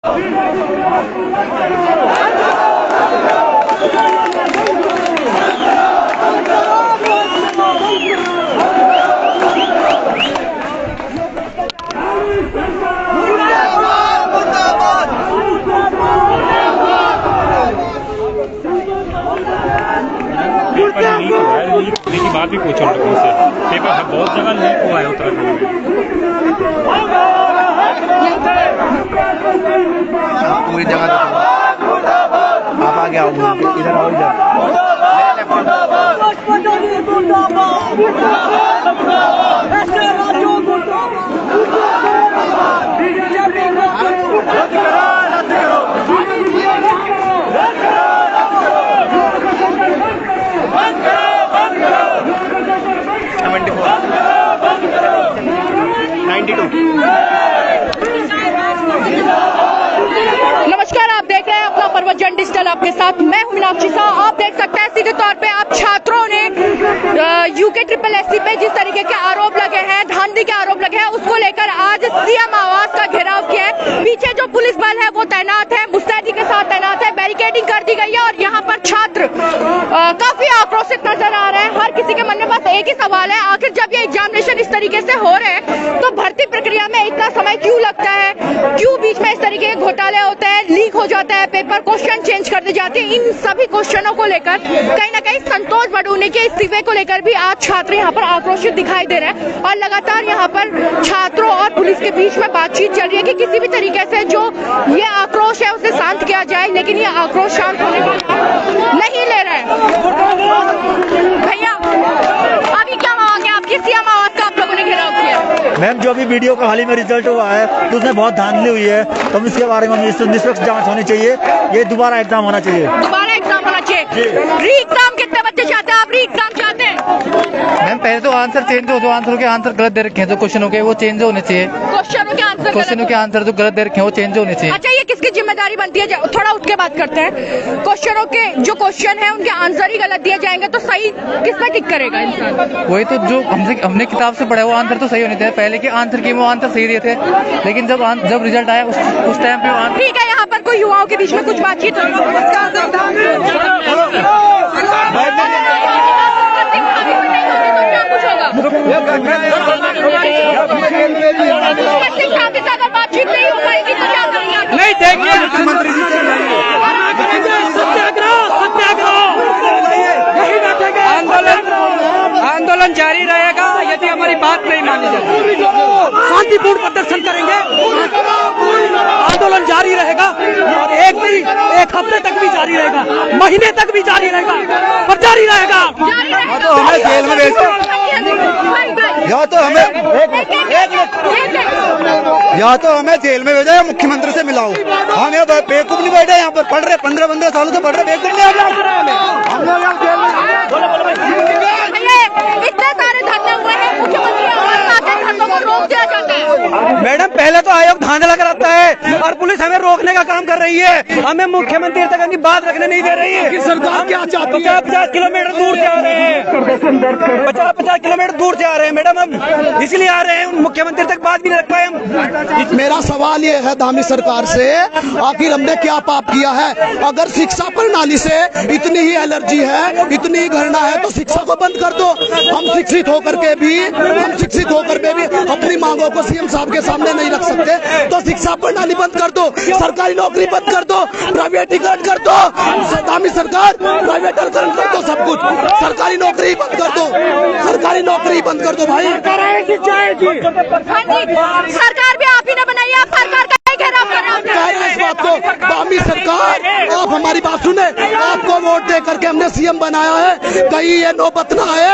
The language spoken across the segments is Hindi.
की बात भी पूछो लोगों से। पेपर बहुत जगह लीक हुआ है उत्तराखंड में। पूरी जगह आप आगे आओ, इधर आओ, इधर नमस्कार, आप देख रहे हैं अपना पर्वत जन डिजिटल। आपके साथ मैं हूं मीनाक्षी शाह। आप देख सकते हैं सीधे तौर पे आप छात्रों ने UKSSC पे जिस तरीके के आरोप लगे हैं, धांधली के आरोप लगे हैं, उसको लेकर आज सीएम आवास का घेराव किया है। पीछे जो पुलिस बल है वो तैनात है, मुस्तैदी के साथ तैनात है, बैरिकेडिंग कर दी गई है और यहाँ पर छात्र काफी आक्रोशित नजर आ रहे हैं। हर किसी के मन में बस एक ही सवाल है, आखिर जब ये एग्जामिनेशन इस तरीके से हो रहे हैं तो भर्ती प्रक्रिया में इतना समय क्यों लगता है, क्यों बीच में इस तरीके के घोटाले होते हैं, लीक हो जाता है पेपर, क्वेश्चन चेंज कर दी जाती है। इन सभी क्वेश्चनों को लेकर कहीं ना कहीं संतोष बडूनी के इस्तीफे को लेकर भी आज छात्र यहाँ पर आक्रोशित दिखाई दे रहे हैं और लगातार यहाँ पर छात्रों और पुलिस के बीच में बातचीत चल रही है कि किसी भी तरीके से जो ये आक्रोश है उसे शांत किया जाए, लेकिन ये आक्रोश शांत होने नहीं ले रहे हैं। भैया, अभी क्या मांग है आपकी? सीएम आवास का आप लोगों ने घेराव किया। मैम, जो अभी वीडियो का हाल ही में रिजल्ट हुआ है तो उसमें बहुत धांधली हुई है, तो हम इसके बारे में निष्पक्ष जांच होनी चाहिए। ये दोबारा एग्जाम होना चाहिए, दोबारा एग्जाम होना चाहिए। री एग्जाम कितने बच्चे चाहते हैं? आप री एग्जाम चाहते हैं? मैम, पहले तो आंसर चेंज हो, जो आंसरों के आंसर गलत दे रखे हैं, जो क्वेश्चनों के वो चेंज होने चाहिए। क्वेश्चनों के आंसर जो गलत दे रखे हैं वो चेंज होने चाहिए। अच्छा, ये किसकी जिम्मेदारी बनती है? थोड़ा उठ के बात करते हैं। क्वेश्चनों के जो क्वेश्चन है उनके आंसर ही गलत दिए जाएंगे तो सही किसमें टिक करेगा इंसान? वही तो, जो हमने किताब से पढ़ा वो आंसर तो सही होने थे। पहले के आंसर की वो आंसर सही दिए थे, लेकिन जब रिजल्ट आया उस टाइम पे ठीक है। यहाँ पर कोई युवाओं के बीच में कुछ बातचीत बातचीत नहीं हो पाएगी तो क्या करेंगे? नहीं, देखिए मुख्यमंत्री जी से आंदोलन जारी रहेगा यदि हमारी बात नहीं मानी जाती। शांतिपूर्ण प्रदर्शन करेंगे, आंदोलन जारी रहेगा और एक हफ्ते तक भी जारी रहेगा, महीने तक भी जारी रहेगा, पर जारी रहेगा। तो हमें जेल में भेजो, या तो हमें जेल में भेजो या मुख्यमंत्री से मिलाओ। हम यहाँ बेवकूफ नहीं बैठे, यहाँ पर पढ़ रहे 15 सालों से पढ़ रहे, बेवकूफ नहीं इतने सारे धरने हुए हैं, मुख्यमंत्री धरनों को रोक दिया जाता है। मैडम, पहले तो आयोग धांधला कराता है और पुलिस हमें रोकने का काम कर रही है। हमें मुख्यमंत्री तक अपनी बात रखने नहीं दे रही है। सरकार क्या चाहती है? 50 किलोमीटर दूर से आ रहे हैं, 50 किलोमीटर दूर से आ रहे हैं मैडम, हम इसलिए आ रहे हैं, मुख्यमंत्री तक बात भी नहीं रख पाए हम। मेरा सवाल ये है धामी सरकार से, आखिर हमने क्या पाप किया है? अगर शिक्षा प्रणाली से इतनी ही एलर्जी है, इतनी ही घृणा है तो शिक्षा को बंद कर दो। हम शिक्षित होकर के भी अपनी मांगों को सीएम साहब के सामने नहीं रख सकते, तो शिक्षा प्रणाली बंद कर दो, सरकारी नौकरी बंद कर दो, प्राइवेटीकरण कर दो। धामी सरकार प्राइवेटीकरण कर दो, सब कुछ सरकारी नौकरी बंद कर दो, सरकारी नौकरी बंद कर दो भाई। सरकार भी आप ही ने बनाई है, आप सरकार का ही घेराव कर रहे हैं। इस बात को धामी सरकार, आप हमारी बात सुने, आपको वोट दे करके हमने सीएम बनाया है, कहीं ये नौबत ना आए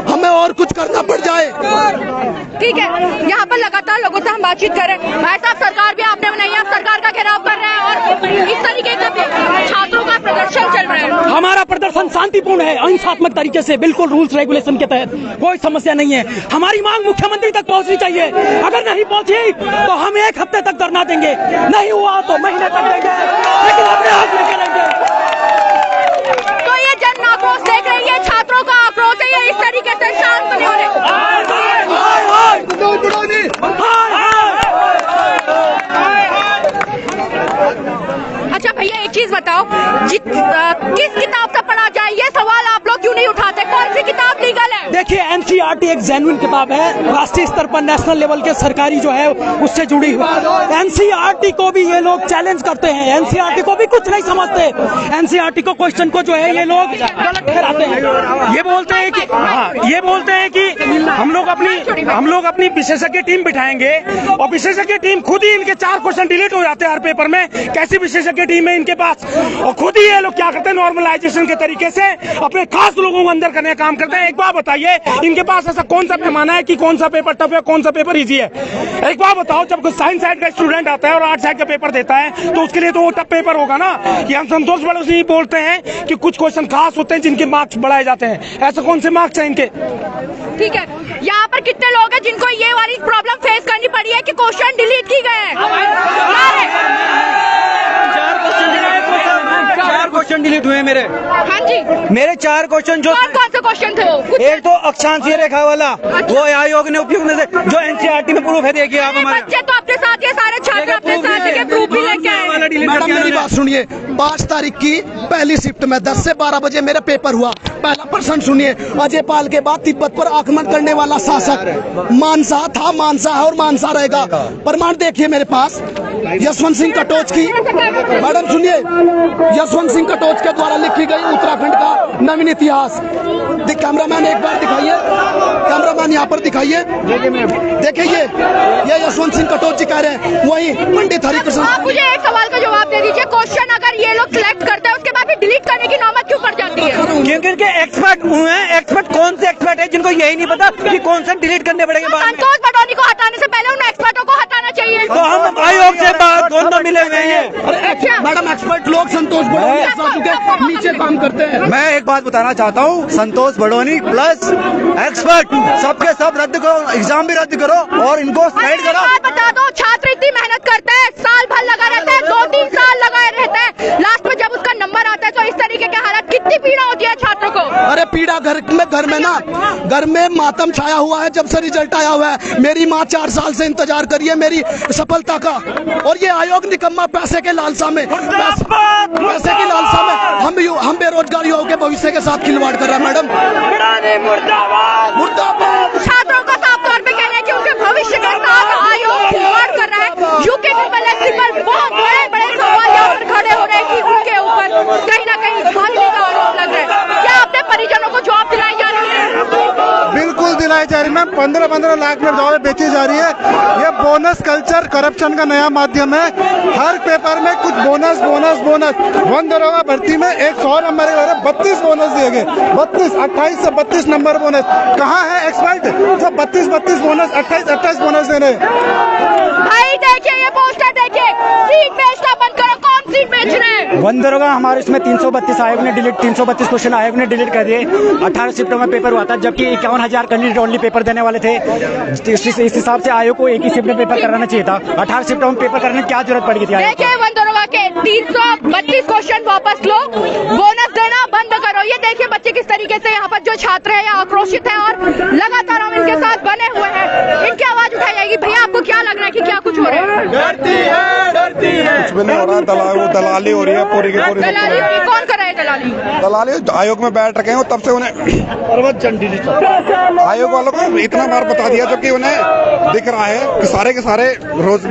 हमें और कुछ करना पड़ जाए। ठीक है, यहाँ पर लगातार लोगों से हम बातचीत कर रहे हैं। भाई साहब, सरकार भी आपने बनाई है, आप सरकार का घेराव कर रहे हैं और इस तरीके का छात्रों का प्रदर्शन चल रहा है। हमारा प्रदर्शन शांतिपूर्ण है, अहिंसात्मक तरीके से, बिल्कुल रूल्स रेगुलेशन के तहत, कोई समस्या नहीं है। हमारी मांग मुख्यमंत्री तक पहुंचनी चाहिए, अगर नहीं पहुंची तो हम एक हफ्ते तक धरना देंगे, नहीं हुआ तो महीने तक देंगे, लेकिन अपने हाथ में करेंगे। तो ये जन आक्रोश देख रही है, छात्रों का आक्रोश है, ये इस तरीके से शांत नहीं हो रहे। प्लीज बताओ किस किताब से पढ़ा जाए, ये सवाल आप लोग क्यों नहीं उठाते? कौन सी किताब लीगल है? देखिए एनसीईआरटी एक जेन्युइन किताब है, राष्ट्रीय स्तर पर नेशनल लेवल के सरकारी जो है उससे जुड़ी हुई। एनसीईआरटी को भी ये लोग चैलेंज करते हैं, एनसीईआरटी को भी कुछ नहीं समझते। एनसीईआरटी को क्वेश्चन को जो है ये लोग गलत ठहराते हैं। ये बोलते हैं कि हम लोग अपनी विशेषज्ञ टीम बिठाएंगे और विशेषज्ञ टीम खुद ही इनके 4 क्वेश्चन डिलीट हो जाते हैं हर पेपर में। कैसी विशेषज्ञ टीम है इनके पास? और खुद ही ये लोग क्या करते हैं, नॉर्मलाइजेशन के तरीके से अपने खास लोगों को अंदर करने का काम करते हैं। एक बार बताइए, इनके पास ऐसा कौन सा पैमाना है कि कौन सा पेपर टफ है, कौन सा पेपर इजी है? एक बार बताओ, जब कोई साइंस साइड का स्टूडेंट आता है और आर्ट साइड का पेपर देता है तो उसके लिए तो वो टफ पेपर होगा ना। कि हम संतोष बड़ों से बोलते हैं कि कुछ क्वेश्चन खास होते हैं जिनके मार्क्स बढ़ाए जाते हैं। ऐसे कौन से मार्क्स हैं इनके? ठीक है, यहाँ पर कितने लोग हैं जिनको ये वाली प्रॉब्लम फेस करनी पड़ी है कि क्वेश्चन डिलीट की गए हैं? 4 क्वेश्चन डिलीट हुए मेरे। हाँ जी, मेरे 4 क्वेश्चन जो कौन से क्वेश्चन थे वो? एक तो अक्षांशीय रेखा वाला, वो आयोग ने उपयोग में से जो एनसीईआरटी में प्रूफ है, देखिए आप हमारे बच्चे तो अपने साथ, ये सारे छात्र अपने साथ के प्रूफ भी लेके आए। मैडम मेरी बात सुनिए, 5 तारीख की पहली शिफ्ट में 10 से 12 बजे मेरा पेपर हुआ। पहला प्रश्न सुनिए, अजय पाल के बाद तिब्बत पर आक्रमण करने वाला शासक मानसा था, मानसा है और मानसा रहेगा। प्रमाण देखिए मेरे पास, यशवंत सिंह कटोच की, मैडम सुनिए, यशवंत सिंह कटोच के द्वारा लिखी गई उत्तराखंड का नवीन इतिहास। कैमरामैन एक बार दिखाइए, कैमरामैन यहाँ पर दिखाइए, देखिए ये यशवंत सिंह कटोच जी कह रहे हैं। वही पंडित हरिकृष्ण। आप मुझे एक सवाल का जवाब दे दीजिए, क्वेश्चन अगर ये लोग सिलेक्ट करते हैं उसके बाद भी डिलीट करने की नौबत क्यों पड़ जाती है? क्योंकि इनके एक्सपर्ट हुए हैं। एक्सपर्ट कौन से एक्सपर्ट है जिनको यही नहीं पता कि कौन सा डिलीट करने पड़ेंगे? संतोष बडोनी को हटाने से पहले उन एक्सपर्टों को हटाना चाहिए। तो हम आयोग से बात दोनों मिले हुए हैं। अच्छा मैडम एक्सपर्ट लोग संतोष बड़ोनी के साथ के नीचे काम करते हैं। मैं एक बात बताना चाहता हूँ, संतोष बड़ोनी प्लस एक्सपर्ट सबके सब रद्द करो, एग्जाम भी रद्द करो और इनको साइड करो। बता दो, छात्र इतनी मेहनत करते हैं, साल भर लगा रहता है, 2-3 साल लगाए रहते हैं, लास्ट में जब उसका नंबर आता है तो इस तरीके के हालात, कितनी पीड़ा होती है छात्रों को। अरे पीड़ा घर में ना, घर में मातम छाया हुआ है जब से रिजल्ट आया हुआ है। मेरी माँ 4 साल से इंतजार करी है मेरी सफलता का, और ये आयोग निकम्मा पैसे के लालसा में, पैसे की लालसा में हम बेरोजगार युवाओं के भविष्य के साथ खिलवाड़ कर रहा है। मैडम मुर्दाबाद। छात्रों को साफ तौर पे कहना है कि उनके भविष्य के साथ आयोग खिलवाड़ कर रहा है। यूके ट्रिपल पर बहुत बड़े सवाल यहाँ पर खड़े हो रहे हैं कि उनके ऊपर कहीं ना कहीं धांधली का आरोप लग रहा है। क्या अपने परिजनों को जॉब दिलाई जा रही है? बिल्कुल दिलाई जा रही है मैम। 15-15 लाख में दवाएं बेची जा रही है। ये बोनस कल्चर करप्शन का नया माध्यम है। हर पेपर में कुछ बोनस बोनस बोनस। वन दरोगा भर्ती में 100 नंबर के 32 बोनस दिए गए। 28 से 32 नंबर बोनस। कहाँ है एक्सपर्ट जो 32 बोनस, 28 बोनस दे रहे? भाई देखिए ये पोस्टर देखिए, सीट बेचना बंद करो। कौन सीट बेच रहे हैं? वन दरोगा हमारे इसमें 332 आयोग ने डिलीट, 332 क्वेश्चन आयोग ने डिलीट कर दिए। 18 शिफ्टों में पेपर हुआ था, जबकि 51,000 कैंडिडेट ओनली पेपर देने वाले थे। इस हिसाब से आयोग को एक ही शिफ्ट में पेपर कराना चाहिए था। 18 शिफ्टों में पेपर करने की क्या जरूरत पड़ गई थी? देखिए वन दरोगा के 332 क्वेश्चन वापस लो, बोनस देना बंद करो। ये देखिए बच्चे किस तरीके से यहाँ पर जो छात्र है यहाँ आक्रोशित है और लगातार हम इनके साथ बने हुए हैं। इनकी आवाज उठाई जाएगी। भैया आपको क्या लग रहा है कि क्या कुछ हो रहा है? डरती है। कुछ भी नहीं हो रहा, दलाली हो रही है पूरी की पूरी। दलाली हो रही है? कौन कर रहा है दलाली? दलाली आयोग में बैठ रखे हैं तब से उन्हें आयोग वालों को इतना बार बता दिया, जबकि उन्हें दिख रहा है कि सारे के सारे रोज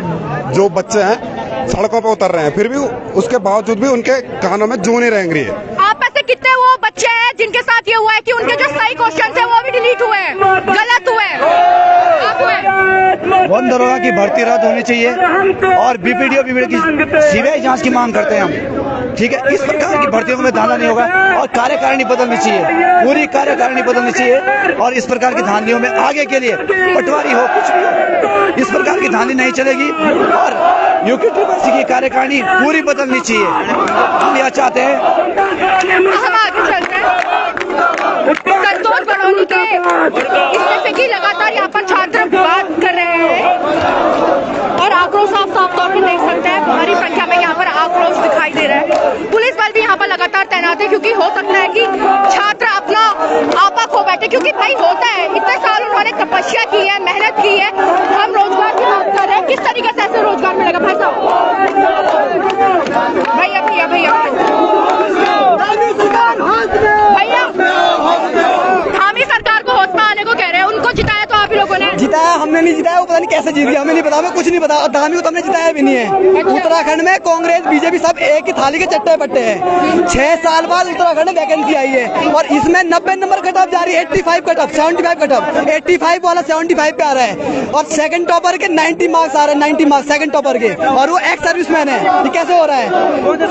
जो बच्चे हैं सड़कों पर उतर रहे हैं, फिर भी उसके बावजूद भी उनके कानों में जूं नहीं रेंग रही है। आप में से कितने वो बच्चे हैं जिनके साथ ये हुआ है कि उनके जो सही क्वेश्चन थे वो भी डिलीट हुए हैं, गलत हुए? आप हुए? वन दरोगा की भर्ती रद्द होनी चाहिए और बीपीडीओ की सीबीआई जांच की मांग करते हैं हम। ठीक है, इस प्रकार की भर्तियों में धांधला नहीं होगा और कार्यकारिणी बदलनी चाहिए, पूरी कार्यकारिणी बदलनी चाहिए और इस प्रकार की धांधलियों में आगे के लिए पटवारी हो कुछ भी हो, इस प्रकार की धांधली नहीं चलेगी और यूके ट्रिपल की कार्यकारिणी पूरी बदलनी चाहिए। हम यह चाहते हैं। हम आगे चलते हैं। संतोष बड़ोनी के इस्तीफे की लगातार यहाँ पर छात्र बात कर रहे हैं और आक्रोश आप साफ तौर पर देख सकते हैं। भारी संख्या में यहाँ पर आक्रोश दिखाई दे रहा है। पुलिस बल भी यहाँ पर लगातार तैनात है क्योंकि हो सकता है कि छात्र अपना आपा खो बैठे, क्योंकि भाई होता है इतने साल उन्होंने तपस्या की है, मेहनत की है। हम रोजगार की बात कर रहे हैं, किस तरीके से ऐसे रोजगार मिलेगा? भाई साहब, भैया भैया भैया हमने नहीं जिताया, वो पता नहीं कैसे जीत गया, हमें नहीं पता, हमें कुछ नहीं पता। और धामी को तो हमने जिताया भी नहीं है। उत्तराखंड में कांग्रेस बीजेपी सब एक ही थाली के चट्टे बट्टे हैं। 6 साल बाद उत्तराखंड में वैकेंसी आई है और इसमें 90 नंबर कट ऑफ जा रही है, 85 कट ऑफ, 75 कट ऑफ, 85 वाला 75 पे आ रहा है और सेकंड टॉपर के 90 मार्क्स आ रहे हैं, 90 मार्क्स सेकंड टॉपर के, और वो एक्स सर्विसमैन है। ये कैसे हो रहा है?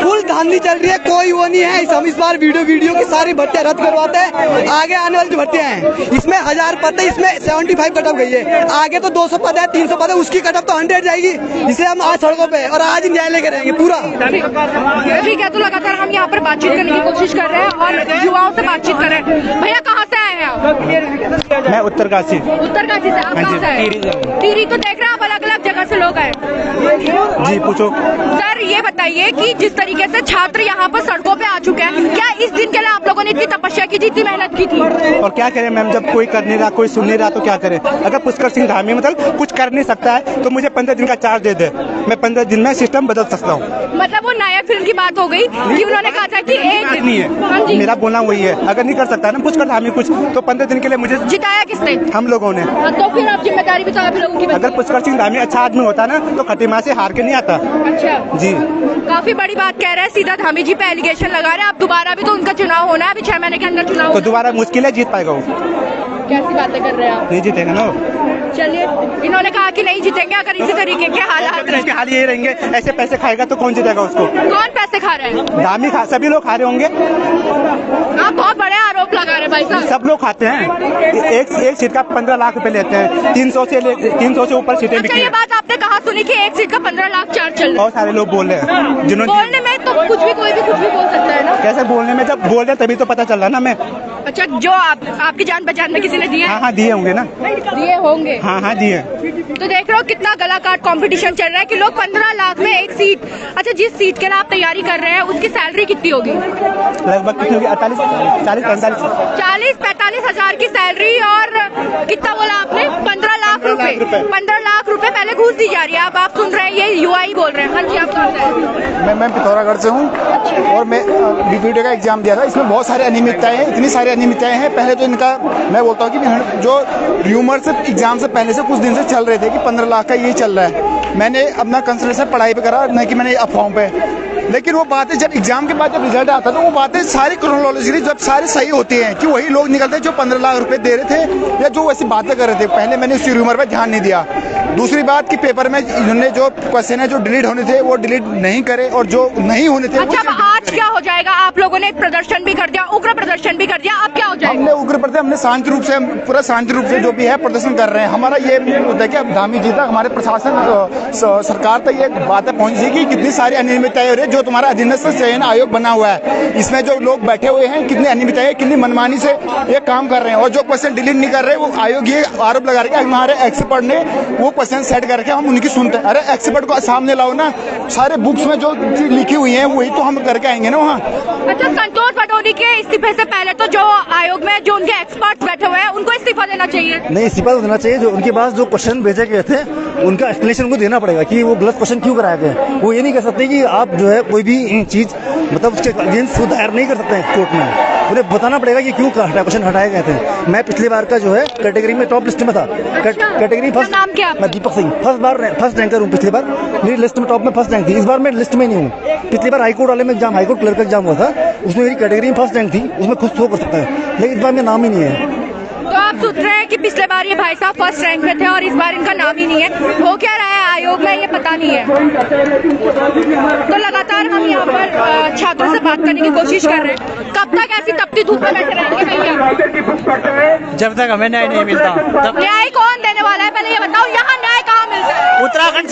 फुल धांधली चल रही है, कोई वो नहीं है। हम इस बार वीडियो की सारी भर्तियां रद्द करवाते हैं। आगे आने वाली जो भर्तियां हैं इसमें 1000 पद है, इसमें 75 कट ऑफ गई है। आगे तो 200 पद है, 300 पद है, उसकी कट ऑफ तो 100 जाएगी। इसलिए हम आज सड़कों पे और आज ही न्यायालय करेंगे पूरा। ठीक है, तो लगातार हम यहाँ पर बातचीत करने की कोशिश कर रहे हैं और युवाओं से बातचीत कर रहे हैं। भैया कहाँ से आए हैं आप? मैं उत्तरकाशी। उत्तरकाशी से। आप कहाँ से आए? टिहरी। तो देख रहे हैं आप अलग अलग जगह से लोग आए। जी पूछो। सर ये बताइए कि जिस तरीके से छात्र यहाँ पर सड़कों पे आ चुके हैं, क्या इस दिन के लिए आप लोगों ने इतनी तपस्या की थी, इतनी मेहनत की थी? और क्या करें मैम, जब कोई कर नहीं रहा, कोई सुन नहीं रहा तो क्या करें? अगर पुष्कर सिंह धामी मतलब कुछ कर नहीं सकता है तो मुझे 15 दिन का चार्ज दे दे, मैं 15 दिन में सिस्टम बदल सकता हूँ। मतलब वो नायक फिल्म की बात हो गई कि उन्होंने कहा था कि एक नहीं है, मेरा बोलना वही है। अगर नहीं कर सकता ना पुष्कर धामी कुछ, तो 15 दिन के लिए मुझे जिताया किसने? हम लोगों ने। तो फिर आप जिम्मेदारी भी तो आप लोगों की बनती है। अगर पुष्कर सिंह धामी अच्छा आदमी होता ना तो खटीमा से हार के नहीं आता। अच्छा जी, काफी बड़ी बात कह रहे हैं, सीधा धामी जी पे एलिगेशन लगा रहे हैं। आप दोबारा भी तो उनका चुनाव होना है, अभी 6 महीने के अंदर चुनाव। तो दोबारा मुश्किल है जीत पाएगा वो। कैसी बातें कर रहे हैं आप? नहीं जीतेगा ना। चलिए, इन्होंने कहा कि नहीं जीतेंगे अगर इसी तरीके के हालात रहे। इसके हाल ये रहेंगे, ऐसे पैसे खाएगा तो कौन जीतेगा उसको? कौन पैसे खा रहे हैं? धामी सभी लोग खा रहे होंगे। आप बहुत बड़े आरोप लगा रहे हैं भाई साहब। सब लोग खाते हैं। एक सीट का 15 लाख रुपए लेते हैं, 300 से ऊपर सीटें अच्छा, बिकी ये हैं। बात आपने कहा सुनी कि एक सीट का 15 लाख चार्ज चल रहा है? बहुत सारे लोग बोल रहे हैं जिन्होंने। बोलने में तो कुछ भी कोई भी कुछ भी बोल सकता है ना। कैसे बोलने में, जब बोल रहे तभी तो पता चल रहा ना। मैं अच्छा, जो आपकी जान पहचान में किसी ने दिए? हाँ दिए होंगे ना। दिए होंगे। हाँ दिए। तो देख रहे हो कितना गला काट कंपटीशन चल रहा है कि लोग 15 लाख में एक सीट। अच्छा, जिस सीट के लिए आप तैयारी कर रहे हैं उसकी सैलरी कितनी होगी? लगभग कितनी होगी? 40-45 हजार की सैलरी। और कितना बोला आपने? 15 लाख रुपए। 15 लाख रुपए पहले घूस दी जा रही है। अब आप सुन रहे हैं, ये युवा ही बोल रहे हैं। हाँ जी, आप कहाँ से? मैं पिथौरागढ़ से हूँ और मैं बीपीडी का एग्जाम दिया था। इसमें बहुत सारी अनियमितताएं हैं, इतनी सारी अनियमितताएं हैं। पहले तो इनका मैं बोलता हूँ कि जो र्यूमर्स एग्जाम से पहले से कुछ दिन से चल रहे थे कि 15 लाख का ये चल रहा है, मैंने अपना कंसंट्रेशन पढ़ाई पे करा, न कि मैंने अफवाहों पे। लेकिन वो बातें जब एग्जाम के बाद जब रिजल्ट आता तो वो बातें सारी क्रोनोलॉजिकली जब सारी सही होती हैं कि वही लोग निकलते हैं जो 15 लाख रुपए दे रहे थे या जो वैसी बातें कर रहे थे। पहले मैंने उसी र्यूमर पे ध्यान नहीं दिया। दूसरी बात कि पेपर में इन्होंने जो क्वेश्चन है जो डिलीट होने थे वो डिलीट नहीं करे और जो नहीं होने थे। अच्छा, आज क्या हो जाएगा? आप लोगों ने एक प्रदर्शन भी कर दिया, उग्र प्रदर्शन भी कर दिया, अब क्या हो जाएगा? हमने उग्र प्रदर्शन, हमने शांति रूप से, पूरा शांति रूप से जो भी है प्रदर्शन कर रहे हैं। हमारा ये होता है कि अब धामी जी तक, हमारे प्रशासन सरकार तक ये बातें पहुंची कि कितनी सारी अनियमितताएं हो रही है। जो तुम्हारा अधीनस्थ चयन आयोग बना हुआ है, इसमें जो लोग बैठे हुए हैं कितनी अनियमितताएं, कितनी मनमानी से ये काम कर रहे हैं। और जो क्वेश्चन डिलीट नहीं कर रहे, वो आयोग ये आरोप लगा रहे हैं हमारे एक्सपर्ट ने वो क्वेश्चन सेट करके हम उनकी सुनते हैं। अरे एक्सपर्ट को सामने लाओ ना, सारे बुक्स में जो चीज लिखी हुई है वही तो हम करके आएंगे ना वहाँ। अच्छा, संतोष पटौदी के इस्तीफे से पहले तो जो आयोग में जो उनके एक्सपर्ट बैठे हुए हैं उनको इस्तीफा देना चाहिए। नहीं, इस्तीफा देना चाहिए। जो उनके पास जो क्वेश्चन भेजे गए थे उनका एक्सप्लेनेशन उनको देना पड़ेगा कि वो गलत क्वेश्चन क्यों कराया गया। वो ये नहीं कह सकते कि आप जो है कोई भी चीज मतलब उसके अगेंस्ट दायर नहीं कर सकते हैं कोर्ट में। उन्हें बताना पड़ेगा कि क्यों क्वेश्चन हटाए गए थे। मैं पिछली बार का जो है कैटेगरी में टॉप लिस्ट में था। Category first. नाम क्या? मैं दीपक सिंह, फर्स्ट रैंकर हूँ। पिछली बार मेरी लिस्ट में टॉप में फर्स्ट रैंक थी। इस बार मैं लिस्ट में नहीं हूँ। पिछली बार हाईकोर्ट वाले में एग्जाम, हाईकोर्ट क्लर्क का एग्जाम हुआ था, उसमें मेरी कैटेगरी में फर्स्ट रैंक थी। उसमें खुद शो कर सकता है, लेकिन इस बार मेरा नाम ही नहीं है। तो आप सोच रहे हैं कि पिछले बार ये भाई साहब फर्स्ट रैंक में थे और इस बार इनका नाम ही नहीं है। हो क्या रहा है आयोग में ये पता नहीं है। तो लगातार हम यहाँ पर छात्रों से बात करने की कोशिश कर रहे हैं। कब तक ऐसी तपती धूप में बैठे रहेंगे भैया? जब तक हमें न्याय नहीं मिलता तब। न्याय कौन देने वाला है, पहले ये बताओ। यहाँ न्याय कहाँ मिलता है? उत्तराखंड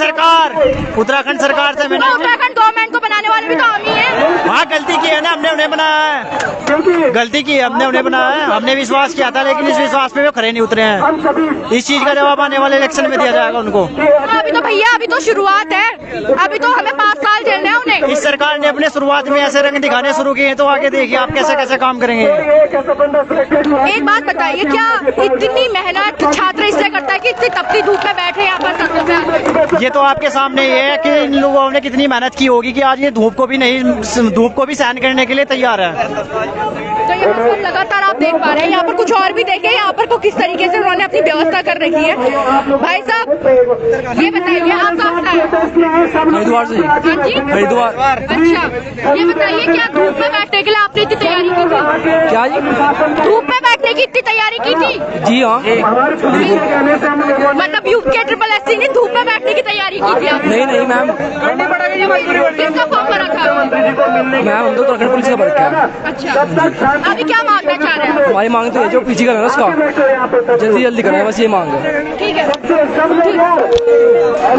सरकार से मैंने। तो उत्तराखंड गवर्नमेंट को बनाने वाले भी तो हम ही है। वहाँ गलती की है ना, हमने उन्हें बनाया है। गलती की हमने उन्हें बनाया है। हमने विश्वास किया था, लेकिन इस विश्वास पे वो खरे नहीं उतरे हैं। इस चीज का जवाब आने वाले इलेक्शन में दिया जाएगा उनको। अभी तो भैया अभी तो शुरुआत है, अभी तो हमें 5 साल झेलने हैं उन्हें। इस सरकार ने अपने शुरुआत में ऐसे रंग दिखाने शुरू किए, तो आगे देखिए आप कैसे कैसे काम करेंगे। एक बात बताइए, क्या इतनी मेहनत छात्र इसलिए करता है कि इतनी तपती धूप में बैठे यहाँ पर सड़कों पे? ये तो आपके सामने ये है कि इन लोगों ने कितनी मेहनत की होगी कि आज ये धूप को भी सहन करने के लिए तैयार है। तो ये बस लगातार आप देख पा रहे हैं, यहाँ पर कुछ और भी देखें, यहाँ पर को किस तरीके से उन्होंने अपनी व्यवस्था कर रखी है। भाई साहब ये बताइए आप कहाँ से आए? हरिद्वार से। हाँ जी, हरिद्वार। अच्छा, ये बताइए क्या धूप में बैठने के लिए आपने इतनी तैयारी की थी? क्या जी? धूप में बैठने की इतनी तैयारी की थी? जी हाँ। मतलब यूके ट्रिपल एससी ने धूप में बैठने की तैयारी की थी आपने? नहीं मैम, किसका फॉर्म भरा था? मैम हम तो उत्तराखंड पुलिस का भर के। अच्छा, अभी क्या मांगना चाह रहे हैं? हमारी मांग तो है जो पीछे करना उसका जल्दी करें, बस ये मांग है। ठीक है, तो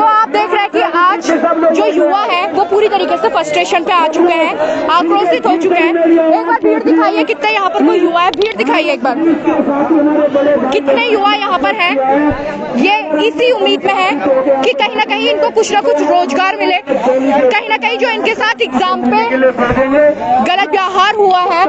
आप देख रहे हैं कि आज जो युवा है वो पूरी तरीके से फ्रस्ट्रेशन पे आ चुके हैं, आक्रोशित हो चुके हैं। एक बार भीड़ दिखाइए, कितने यहाँ पर कोई युवा है, भीड़ दिखाइए एक बार, कितने युवा यहाँ पर हैं। ये इसी उम्मीद में है कि कहीं ना कहीं इनको कुछ ना कुछ रोजगार मिले, कहीं ना कहीं जो इनके साथ एग्जाम पे गलत व्यवहार हुआ है,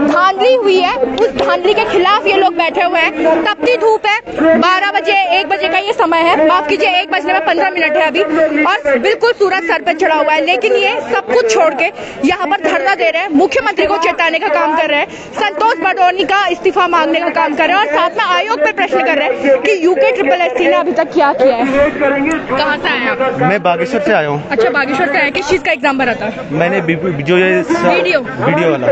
धांधली हुई है, उस धांधली के खिलाफ ये लोग बैठे हुए हैं। तपती धूप है, 12 बजे 1 बजे का ये समय है, माफ कीजिए 1 बजने में 15 मिनट है अभी, और बिल्कुल सूरज सर पे चढ़ा हुआ है, लेकिन ये सब कुछ छोड़ के यहाँ पर धरना दे रहे हैं, मुख्यमंत्री को चेताने का काम कर रहे हैं, संतोष बडोनी का इस्तीफा मांगने का काम कर रहे हैं, और साथ में आयोग पर प्रश्न कर रहे हैं कि यूके ट्रिपल एससी ने अभी तक क्या किया है। कहाँ से आए आप? मैं बागेश्वर से आया हूँ। अच्छा, बागेश्वर से आए, किस चीज का एग्जाम भरा था? मैंने जो ये वीडियो वाला।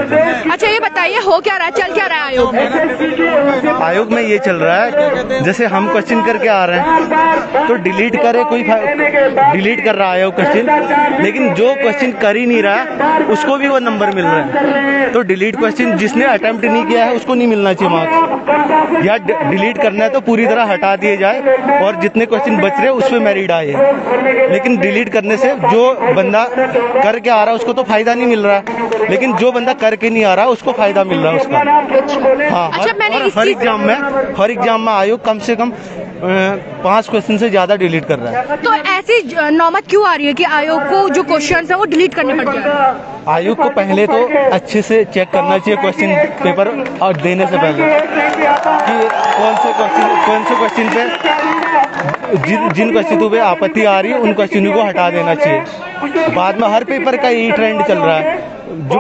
अच्छा, ये बताइए हो क्या रहा है, चल क्या रहा है आयोग में? आयोग में ये चल रहा है जैसे हम क्वेश्चन करके आ रहे हैं तो डिलीट करे, कोई डिलीट कर रहा है आयोग क्वेश्चन, लेकिन जो क्वेश्चन कर ही नहीं रहा है उसको भी वो नंबर मिल रहा है। तो डिलीट क्वेश्चन जिसने अटेम्प्ट नहीं किया है उसको नहीं मिलना चाहिए मार्क्स, या डिलीट करना है तो पूरी तरह हटा दिए जाए और जितने क्वेश्चन बच रहे उस पर मेरिट आए। लेकिन डिलीट करने से जो बंदा करके आ रहा है उसको तो फायदा नहीं मिल रहा है, लेकिन जो बंदा करके नहीं आ रहा उसको फायदा मिल रहा है उसका। हाँ, हर एग्जाम में आयोग कम से कम 5 क्वेश्चन से ज्यादा डिलीट कर रहा है। तो ऐसी नौबत क्यों आ रही है कि आयोग को जो क्वेश्चन है वो डिलीट करने पड़ जाए? आयोग को पहले तो अच्छे से चेक करना चाहिए क्वेश्चन पेपर और देने से पहले कि कौन से क्वेश्चन पे जिन क्वेश्चनों पे आपत्ति आ रही है उन क्वेश्चनों को हटा देना चाहिए। बाद में हर पेपर का यही ट्रेंड चल रहा है, जो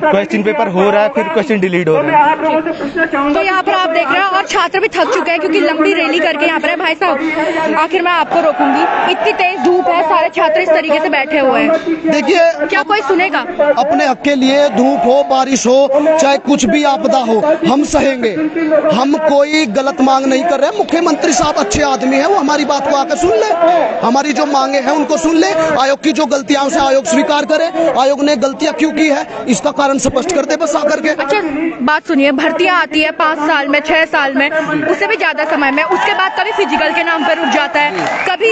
क्वेश्चन पेपर हो रहा है फिर क्वेश्चन डिलीट हो रहा है। तो यहाँ पर आप देख रहे हैं और छात्र भी थक चुके हैं क्योंकि लंबी रैली करके यहाँ पर है। भाई साहब आखिर मैं आपको रोकूंगी, इतनी तेज धूप है, सारे छात्र इस तरीके से बैठे हुए हैं, देखिए क्या कोई सुनेगा? अपने हक के लिए धूप हो, बारिश हो, चाहे कुछ भी आपदा हो, हम सहेंगे। हम कोई गलत मांग नहीं कर रहे। मुख्यमंत्री साहब अच्छे आदमी हैं, वो हमारी बात को आकर सुन ले, हमारी जो मांगे हैं उनको सुन ले, आयोग की जो गलतियां उसे आयोग स्वीकार करे, आयोग ने गलतियां क्यों की है इसका कारण स्पष्ट कर दे बस आकर के। अच्छा बात सुनिए, भर्तियां आती है 5 साल में, 6 साल में, उससे भी ज्यादा समय में, उसके बाद कभी फिजिकल के नाम पर रुक जाता है, कभी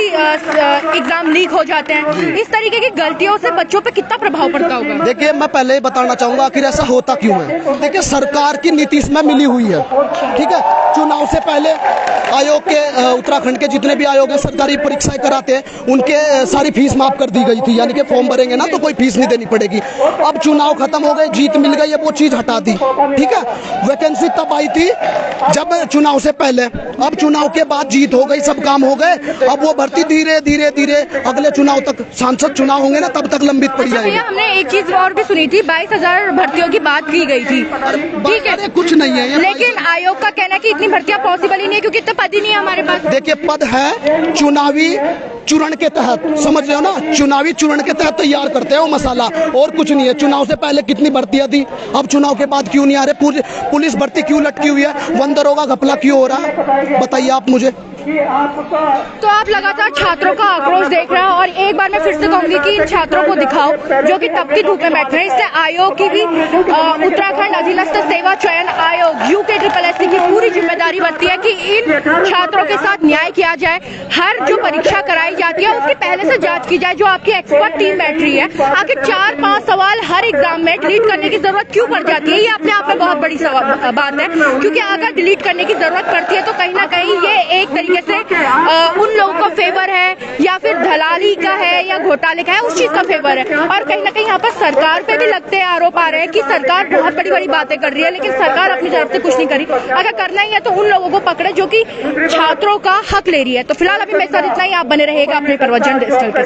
एग्जाम लीक हो जाते हैं। इस तरीके की गलतियों से बच्चों पे कितना प्रभाव पड़ता होगा? देखिए मैं पहले ही बताना चाहूंगा आखिर ऐसा होता क्यों है। देखिए सरकार की नीति इसमें मिली हुई है, ठीक है। चुनाव से पहले आयोग के उत्तराखंड के जितने भी आयोग है सरकारी परीक्षाएं कराते हैं, उनके सारी फीस माफ कर दी गई थी, यानी कि फॉर्म भरेंगे ना तो कोई फीस नहीं देनी पड़ेगी। अब चुनाव खत्म हो गए, जीत मिल गई है, वो चीज हटा दी, ठीक है। वैकेंसी तब आई थी जब चुनाव से पहले, अब चुनाव के बाद जीत हो गई, सब काम हो गए, अब वो भर्ती धीरे धीरे धीरे अगले चुनाव तक, सांसद चुनाव होंगे ना तब तक लंबित पड़ी जाएगी। हमने एक चीज और भी सुनी थी, 22,000 भर्तियों की बात की गई थी, ठीक है, कुछ नहीं है, लेकिन आयोग का कहना है कि इतनी भर्तियां पॉसिबल ही नहीं है क्योंकि इतना पद ही नहीं है हमारे पास। देखिए पद है चुनावी चूर्ण के तहत, समझ रहे हो ना, चुनावी चूर्ण के तहत तैयार करते हैं वो मसाला, और कुछ नहीं है। चुनाव से पहले कितनी भर्तियां थी, अब चुनाव के बाद क्यों नहीं आ रहे? पुलिस भर्ती क्यों लटकी हुई है? वन दरोगा घपला क्यों हो रहा है, बताइए आप मुझे। तो आप लगातार छात्रों का आक्रोश देख रहे हैं और एक बार मैं फिर से कहूंगी कि इन छात्रों को दिखाओ जो कि तपती धूप में बैठ रहे हैं। इससे आयोग की भी उत्तराखंड अधीनस्थ सेवा चयन आयोग यूके ट्रिपल एससी की पूरी जिम्मेदारी बनती है कि इन छात्रों के साथ न्याय किया जाए। हर जो परीक्षा कराई जाती है उसकी पहले से जांच की जाए, जो आपकी एक्सपर्ट टीम बैठ रही है। आखिर 4-5 सवाल हर एग्जाम में डिलीट करने की जरूरत क्यों पड़ जाती है, ये अपने आप में बहुत बड़ी बात है, क्योंकि अगर डिलीट करने की जरूरत पड़ती है तो कहीं ना कहीं ये एक तरीके से उन लोगों का फेवर है या फिर दलाली का है या घोटाले का है, उस चीज का फेवर है। और कहीं ना कहीं यहाँ पर सरकार पे भी लगते हैं आरोप आ रहे हैं कि सरकार बहुत बड़ी बड़ी बातें कर रही है, लेकिन सरकार अपनी तरफ से कुछ नहीं करी। अगर करना ही है तो उन लोगों को पकड़े जो कि छात्रों का हक ले रही है। तो फिलहाल अभी मेरे साथ इतना ही, आप बने रहेगा अपने प्रवचन डिजिटल के साथ।